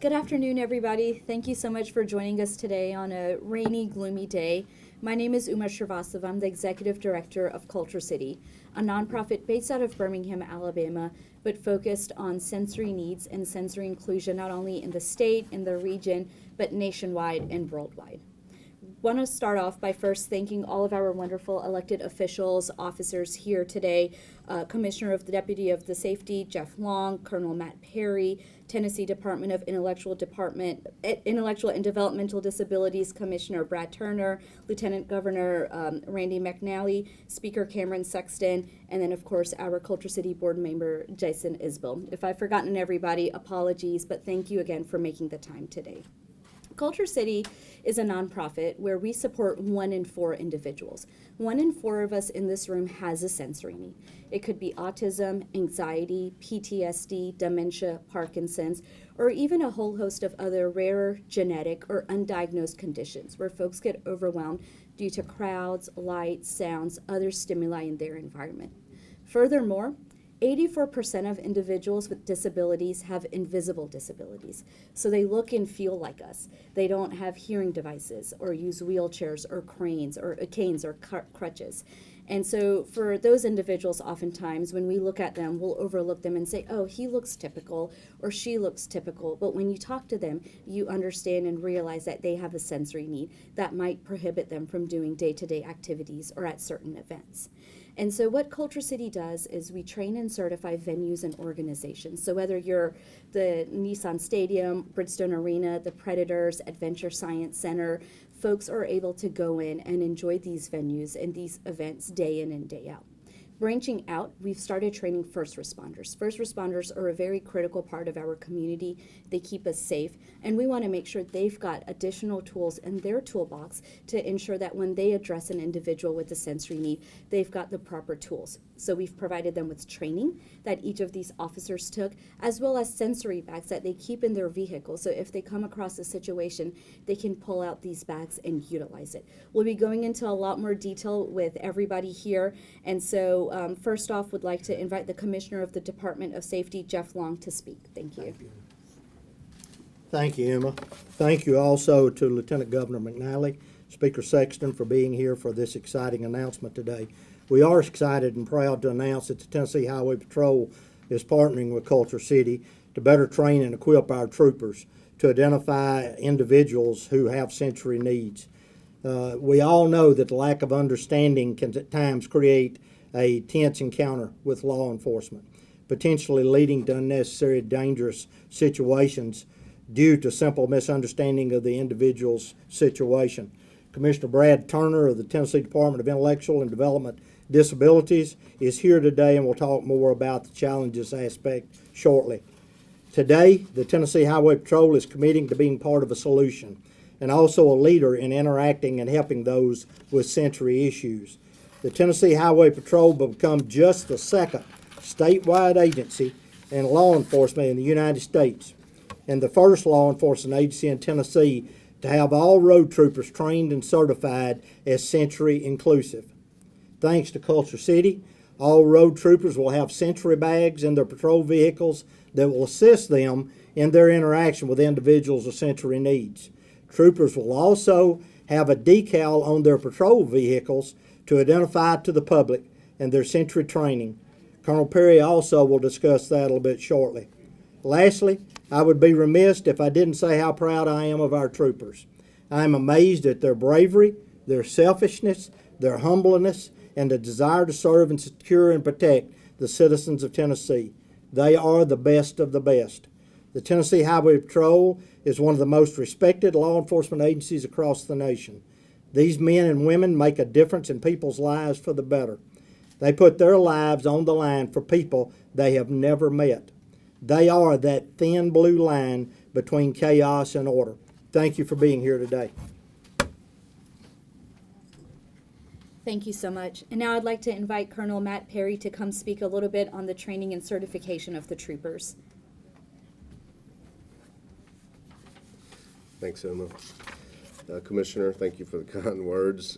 Good afternoon, everybody. Thank you so much for joining us today on a rainy, gloomy day. My name is Uma Shrivastava. I'm the Executive Director of Culture City, a nonprofit based out of Birmingham, Alabama, but focused on sensory needs and sensory inclusion not only in the state, in the region, but nationwide and worldwide. Want to start off by first thanking all of our wonderful elected officials, officers here today, Commissioner of the Deputy of the Safety, Jeff Long, Colonel Matt Perry, Tennessee Department of Intellectual and Developmental Disabilities Commissioner Brad Turner, Lieutenant Governor Randy McNally, Speaker Cameron Sexton, and then of course our Culture City Board member Jason Isbell. If I've forgotten everybody, apologies, but thank you again for making the time today. Culture City is a nonprofit where we support 1 in 4 individuals. 1 in 4 of us in this room has a sensory need. It could be autism, anxiety, PTSD, dementia, Parkinson's, or even a whole host of other rare genetic or undiagnosed conditions where folks get overwhelmed due to crowds, lights, sounds, other stimuli in their environment. Furthermore, 84% of individuals with disabilities have invisible disabilities. So they look and feel like us. They don't have hearing devices or use wheelchairs or canes or crutches. And so for those individuals, oftentimes when we look at them, we'll overlook them and say, oh, he looks typical or she looks typical. But when you talk to them, you understand and realize that they have a sensory need that might prohibit them from doing day-to-day activities or at certain events. And so what Culture City does is we train and certify venues and organizations. So whether you're the Nissan Stadium, Bridgestone Arena, the Predators, Adventure Science Center, folks are able to go in and enjoy these venues and these events day in and day out. Branching out, we've started training first responders. First responders are a very critical part of our community. They keep us safe, and we want to make sure they've got additional tools in their toolbox to ensure that when they address an individual with a sensory need, they've got the proper tools. So we've provided them with training that each of these officers took, as well as sensory bags that they keep in their vehicle. So if they come across a situation, they can pull out these bags and utilize it. We'll be going into a lot more detail with everybody here, and so first off, would like to invite the Commissioner of the Department of Safety, Jeff Long, to speak. Thank you. Thank you, Emma. Thank you also to Lieutenant Governor McNally, Speaker Sexton, for being here for this exciting announcement today. We are excited and proud to announce that the Tennessee Highway Patrol is partnering with Culture City to better train and equip our troopers to identify individuals who have sensory needs. We all know that the lack of understanding can at times create a tense encounter with law enforcement, potentially leading to unnecessary dangerous situations due to simple misunderstanding of the individual's situation. Commissioner Brad Turner of the Tennessee Department of Intellectual and Development Disabilities is here today, and we'll talk more about the challenges aspect shortly. Today, the Tennessee Highway Patrol is committing to being part of a solution and also a leader in interacting and helping those with sensory issues. The Tennessee Highway Patrol will become just the second statewide agency in law enforcement in the United States and the first law enforcement agency in Tennessee to have all road troopers trained and certified as sensory inclusive. Thanks to Culture City, all road troopers will have sensory bags in their patrol vehicles that will assist them in their interaction with individuals with sensory needs. Troopers will also have a decal on their patrol vehicles to identify to the public and their sensory training. Colonel Perry also will discuss that a little bit shortly. Lastly, I would be remiss if I didn't say how proud I am of our troopers. I am amazed at their bravery, their selfishness, their humbleness, and the desire to serve and secure and protect the citizens of Tennessee. They are the best of the best. The Tennessee Highway Patrol is one of the most respected law enforcement agencies across the nation. These men and women make a difference in people's lives for the better. They put their lives on the line for people they have never met. They are that thin blue line between chaos and order. Thank you for being here today. Thank you so much. And now I'd like to invite Colonel Matt Perry to come speak a little bit on the training and certification of the troopers. Thanks, Emma. Commissioner, thank you for the kind words.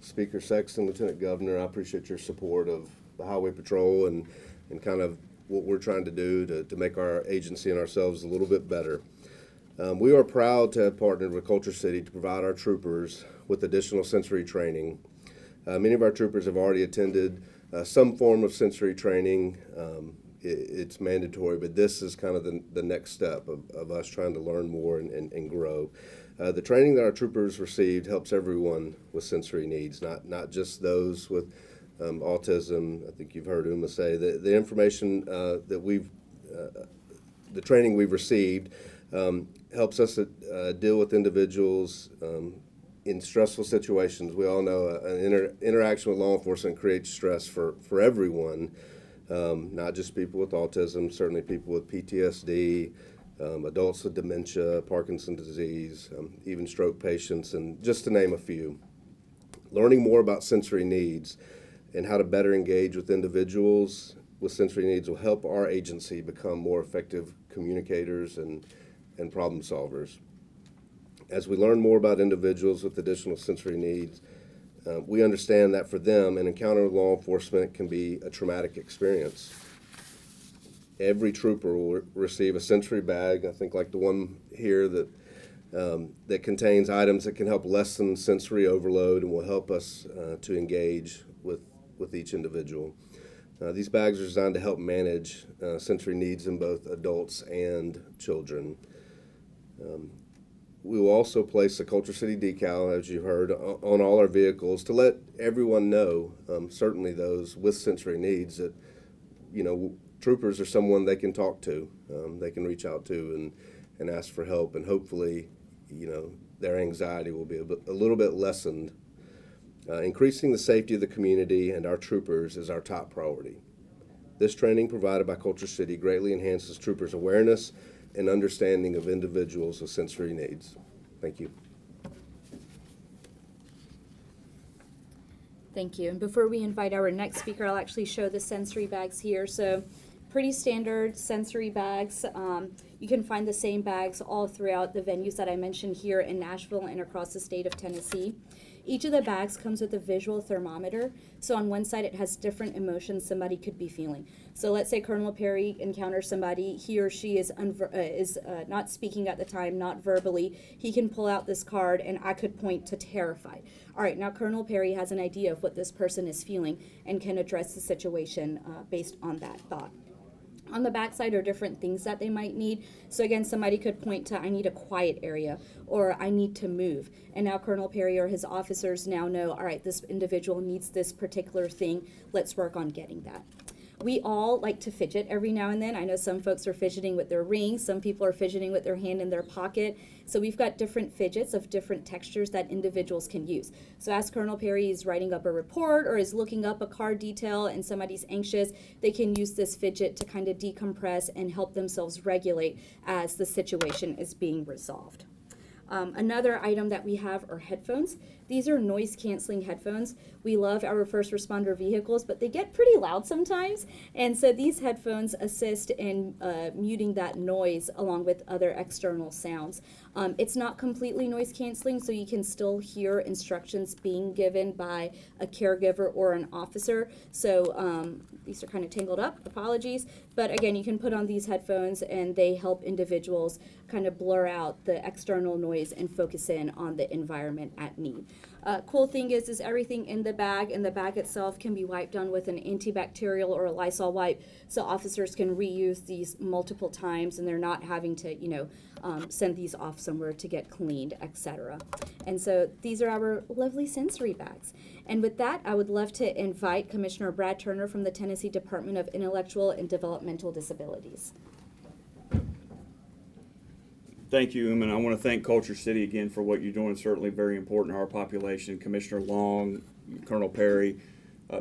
Speaker Sexton, Lieutenant Governor, I appreciate your support of the Highway Patrol and kind of what we're trying to do to make our agency and ourselves a little bit better. We are proud to have partnered with Culture City to provide our troopers with additional sensory training. Many of our troopers have already attended some form of sensory training. It's mandatory, but this is kind of the next step of us trying to learn more and grow. The training that our troopers received helps everyone with sensory needs, not just those with autism. I think you've heard Uma say that the information the training we've received helps us deal with individuals in stressful situations. We all know an interaction with law enforcement creates stress for everyone, not just people with autism, certainly people with PTSD, adults with dementia, Parkinson's disease, even stroke patients, and just to name a few. Learning more about sensory needs and how to better engage with individuals with sensory needs will help our agency become more effective communicators and problem solvers. As we learn more about individuals with additional sensory needs, we understand that for them, an encounter with law enforcement can be a traumatic experience. Every trooper will receive a sensory bag, I think like the one here, that contains items that can help lessen sensory overload and will help us to engage with each individual. These bags are designed to help manage sensory needs in both adults and children. We will also place a Culture City decal, as you heard, on all our vehicles to let everyone know, certainly those with sensory needs, that, troopers are someone they can talk to, they can reach out to and ask for help, and hopefully, their anxiety will be a little bit lessened. Increasing the safety of the community and our troopers is our top priority. This training provided by Culture City greatly enhances troopers' awareness and understanding of individuals with sensory needs. Thank you. Thank you. And before we invite our next speaker, I'll actually show the sensory bags here. So pretty standard sensory bags. You can find the same bags all throughout the venues that I mentioned here in Nashville and across the state of Tennessee. Each of the bags comes with a visual thermometer. So on one side, it has different emotions somebody could be feeling. So let's say Colonel Perry encounters somebody, he or she is not speaking at the time, not verbally. He can pull out this card and I could point to terrified. All right, now Colonel Perry has an idea of what this person is feeling and can address the situation based on that thought. On the backside are different things that they might need. So again, somebody could point to, I need a quiet area, or I need to move. And now Colonel Perry or his officers now know, all right, this individual needs this particular thing. Let's work on getting that. We all like to fidget every now and then. I know some folks are fidgeting with their rings. Some people are fidgeting with their hand in their pocket. So we've got different fidgets of different textures that individuals can use. So as Colonel Perry is writing up a report or is looking up a car detail and somebody's anxious, they can use this fidget to kind of decompress and help themselves regulate as the situation is being resolved. Another item that we have are headphones. These are noise canceling headphones. We love our first responder vehicles, but they get pretty loud sometimes. And so these headphones assist in muting that noise along with other external sounds. It's not completely noise canceling, so you can still hear instructions being given by a caregiver or an officer. So these are kind of tangled up, apologies. But again, you can put on these headphones and they help individuals kind of blur out the external noise and focus in on the environment at need. Cool thing is everything in the bag, and the bag itself can be wiped down with an antibacterial or a Lysol wipe, so officers can reuse these multiple times and they're not having to, send these off somewhere to get cleaned, etc. And so these are our lovely sensory bags. And with that, I would love to invite Commissioner Brad Turner from the Tennessee Department of Intellectual and Developmental Disabilities. Thank you, and I want to thank Culture City again for what you're doing. It's certainly very important to our population. Commissioner Long, Colonel Perry,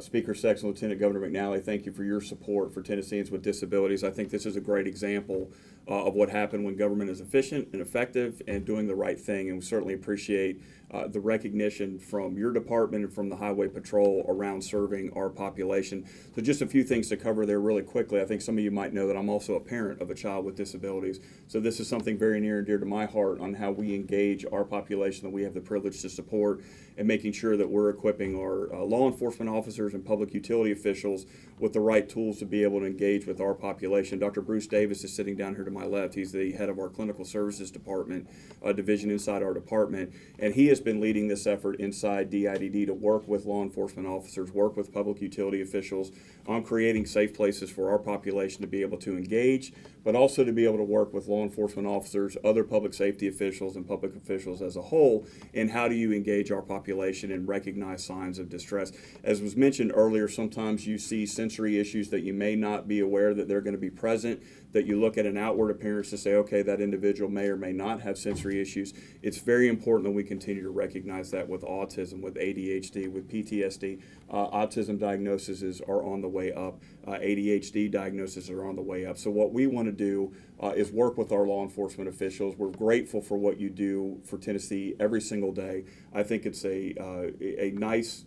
Speaker Sexton, Lieutenant Governor McNally, thank you for your support for Tennesseans with disabilities. I think this is a great example of what happened when government is efficient and effective and doing the right thing, and we certainly appreciate the recognition from your department and from the Highway Patrol around serving our population. So just a few things to cover there really quickly. I think some of you might know that I'm also a parent of a child with disabilities. So this is something very near and dear to my heart on how we engage our population that we have the privilege to support, and making sure that we're equipping our law enforcement officers and public utility officials with the right tools to be able to engage with our population. Dr. Bruce Davis is sitting down here to my left. He's the head of our clinical services department, division inside our department, and he has been leading this effort inside DIDD to work with law enforcement officers, work with public utility officials on creating safe places for our population to be able to engage, but also to be able to work with law enforcement officers, other public safety officials, and public officials as a whole in how do you engage our population and recognize signs of distress. As was mentioned earlier, sometimes you see sensory issues that you may not be aware that they're going to be present, that you look at an outward appearance to say, okay, that individual may or may not have sensory issues. It's very important that we continue to recognize that with autism, with ADHD, with PTSD. Autism diagnoses are on the way up. ADHD diagnoses are on the way up. So what we want to do is work with our law enforcement officials. We're grateful for what you do for Tennessee every single day. I think it's a nice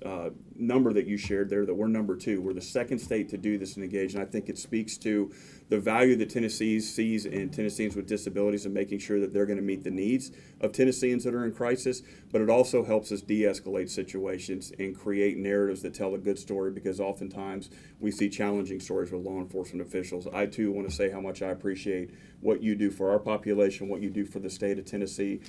number that you shared there, that we're number 2. We're the second state to do this and engage, and I think it speaks to the value that Tennessee sees in Tennesseans with disabilities and making sure that they're going to meet the needs of Tennesseans that are in crisis, but it also helps us de-escalate situations and create narratives that tell a good story, because oftentimes we see challenging stories with law enforcement officials. I too want to say how much I appreciate what you do for our population, what you do for the state of Tennessee.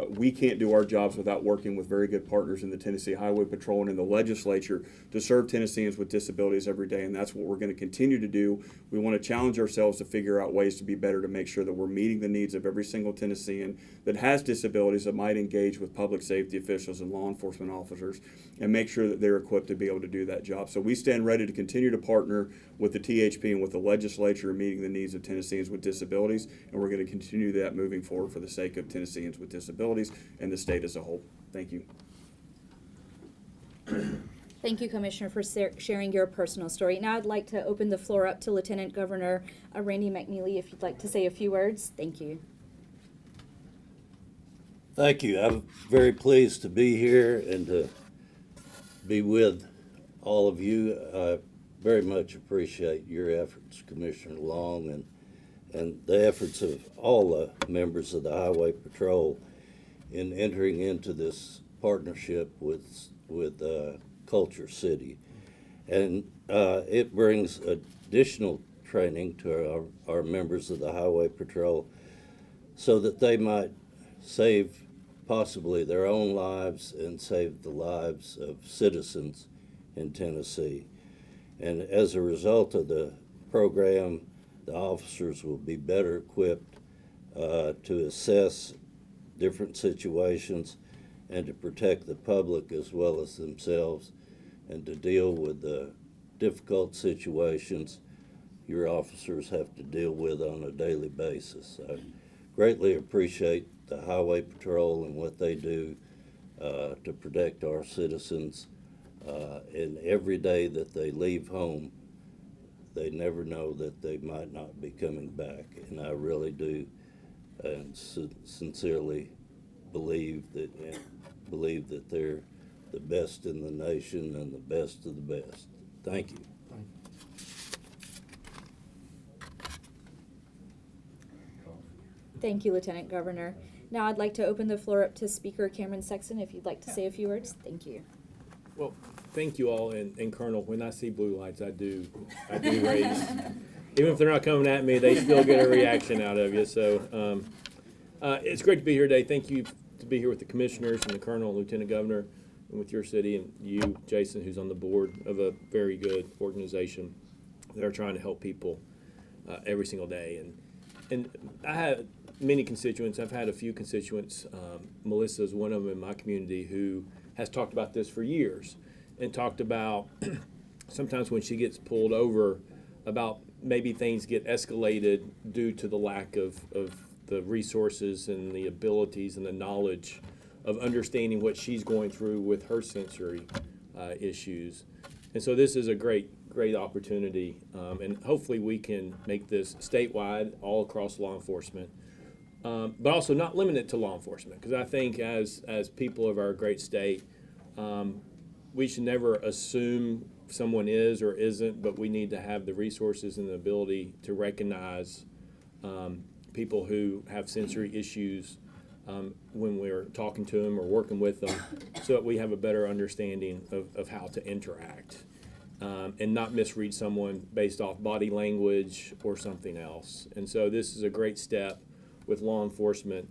We can't do our jobs without working with very good partners in the Tennessee Highway Patrol and in the legislature to serve Tennesseans with disabilities every day, and that's what we're going to continue to do. We want to challenge ourselves to figure out ways to be better, to make sure that we're meeting the needs of every single Tennessean that has disabilities, that might engage with public safety officials and law enforcement officers, and make sure that they're equipped to be able to do that job. So we stand ready to continue to partner with the THP and with the legislature in meeting the needs of Tennesseans with disabilities, and we're going to continue that moving forward for the sake of Tennesseans with disabilities and the state as a whole. Thank you. Thank you, Commissioner, for sharing your personal story. Now I'd like to open the floor up to Lieutenant Governor Randy McNeely, if you'd like to say a few words. Thank you. Thank you. I'm very pleased to be here and to be with all of you. I very much appreciate your efforts, Commissioner Long, and the efforts of all the members of the Highway Patrol in entering into this partnership with Culture City. And it brings additional training to our members of the Highway Patrol so that they might save possibly their own lives and save the lives of citizens in Tennessee. And as a result of the program, the officers will be better equipped to assess different situations and to protect the public as well as themselves, and to deal with the difficult situations your officers have to deal with on a daily basis. I greatly appreciate the Highway Patrol and what they do to protect our citizens. And every day that they leave home, they never know that they might not be coming back. And I really do and sincerely believe that they're the best in the nation and the best of the best. Thank you. Thank you, Lieutenant Governor. Now I'd like to open the floor up to Speaker Cameron Sexton, if you'd like to say a few words. Thank you. Well, thank you all, and Colonel, when I see blue lights, I do raise. Even if they're not coming at me, they still get a reaction out of you. So it's great to be here today. Thank you to be here with the commissioners and the Colonel and Lieutenant Governor, and with your city, and you, Jason, who's on the board of a very good organization that are trying to help people every single day. And I have many constituents. I've had a few constituents. Melissa is one of them in my community who has talked about this for years, and talked about sometimes when she gets pulled over, about maybe things get escalated due to the lack of the resources and the abilities and the knowledge of understanding what she's going through with her sensory issues. And so this is a great opportunity, and hopefully we can make this statewide, all across law enforcement, but also not limit it to law enforcement. Because I think as people of our great state, we should never assume someone is or isn't, but we need to have the resources and the ability to recognize people who have sensory issues when we're talking to them or working with them, so that we have a better understanding of how to interact and not misread someone based off body language or something else. And so this is a great step with law enforcement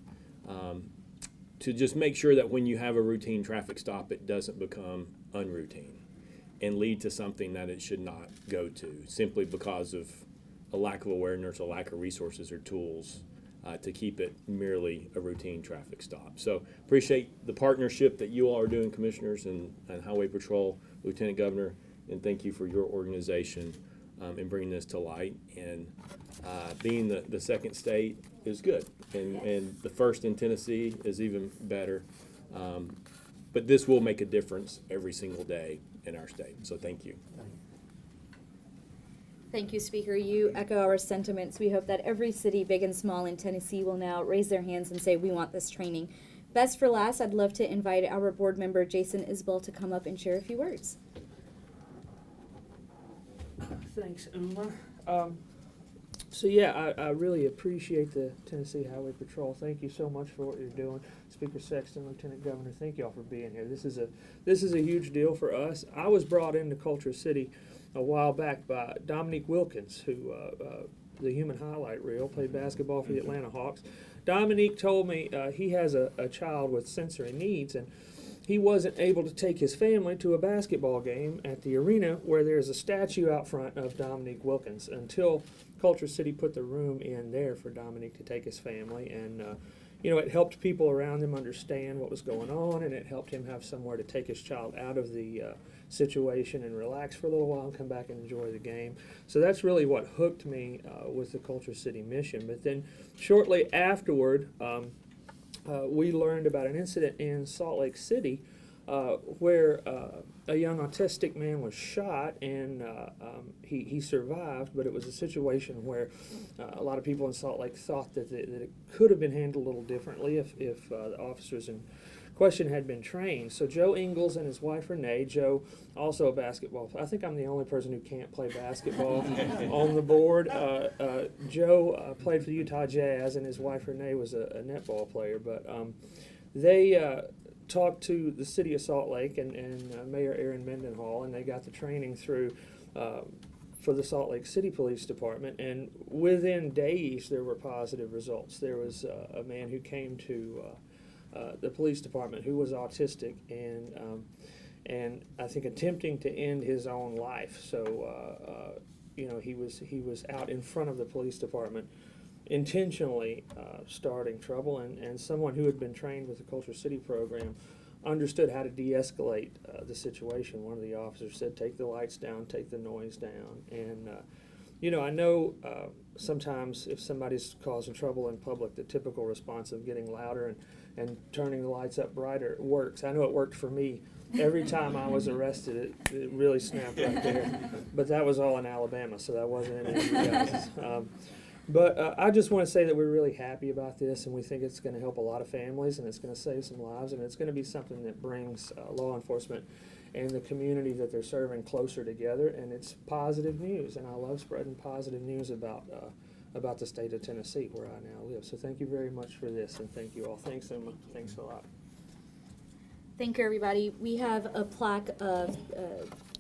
to just make sure that when you have a routine traffic stop, it doesn't become unroutine and lead to something that it should not go to, simply because of a lack of awareness, a lack of resources or tools to keep it merely a routine traffic stop. So appreciate the partnership that you all are doing, Commissioners and Highway Patrol, Lieutenant Governor, and thank you for your organization in bringing this to light. And being the second state is good, and the first in Tennessee is even better. But this will make a difference every single day in our state. So thank you. Thank you, Speaker. You echo our sentiments. We hope that every city, big and small, in Tennessee will now raise their hands and say, we want this training. Best for last, I'd love to invite our board member, Jason Isbell, to come up and share a few words. Thanks, Uma. So yeah, I really appreciate the Tennessee Highway Patrol. Thank you so much for what you're doing. Speaker Sexton, Lieutenant Governor, thank you all for being here. This is a huge deal for us. I was brought into Culture City a while back by Dominique Wilkins, who the human highlight reel, played basketball for the Atlanta Hawks. Dominique told me he has a child with sensory needs, and he wasn't able to take his family to a basketball game at the arena where there's a statue out front of Dominique Wilkins until Culture City put the room in there for Dominique to take his family. And, it helped people around him understand what was going on, and it helped him have somewhere to take his child out of the situation and relax for a little while and come back and enjoy the game. So that's really what hooked me with the Culture City mission. But then shortly afterward, we learned about an incident in Salt Lake City where a young autistic man was shot, and he survived, but it was a situation where a lot of people in Salt Lake thought that it could have been handled a little differently if the officers in question had been trained. So Joe Ingles and his wife Renee, Joe also a basketball player. I think I'm the only person who can't play basketball on the board. Joe played for the Utah Jazz, and his wife Renee was a netball player. But they talked to the city of Salt Lake and Mayor Aaron Mendenhall, and they got the training through for the Salt Lake City Police Department, and within days there were positive results. There was a man who came to the police department who was autistic and I think attempting to end his own life. So he was out in front of the police department intentionally starting trouble, and someone who had been trained with the Culture City program understood how to de-escalate the situation. One of the officers said, take the lights down, take the noise down. And I know sometimes if somebody's causing trouble in public, the typical response of getting louder and turning the lights up brighter works. I know it worked for me. Every time I was arrested, it really snapped right there. But that was all in Alabama, so that wasn't in any of you guys. But I just want to say that we're really happy about this, and we think it's going to help a lot of families, and it's going to save some lives, and it's going to be something that brings law enforcement and the community that they're serving closer together, and it's positive news, and I love spreading positive news about the state of Tennessee, where I now live. So thank you very much for this, and thank you all. Thanks, Emma. Thanks a lot. Thank you, everybody. We have a plaque of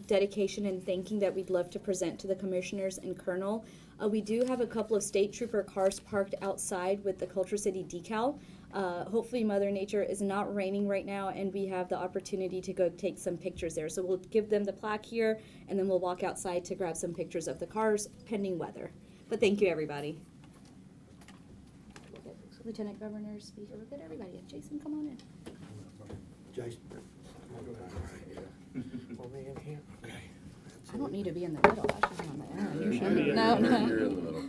dedication and thanking that we'd love to present to the commissioners and Colonel. We do have a couple of state trooper cars parked outside with the Culture City decal. Hopefully Mother Nature is not raining right now, and we have the opportunity to go take some pictures there. So we'll give them the plaque here, and then we'll walk outside to grab some pictures of the cars, pending weather. But thank you, everybody. Lieutenant Governor, Speaker, we'll get everybody. Jason, come on in. Jason. Want me in here? Okay. I don't need to be in the middle. I should be on my own. You should. Maybe No. You're in the middle.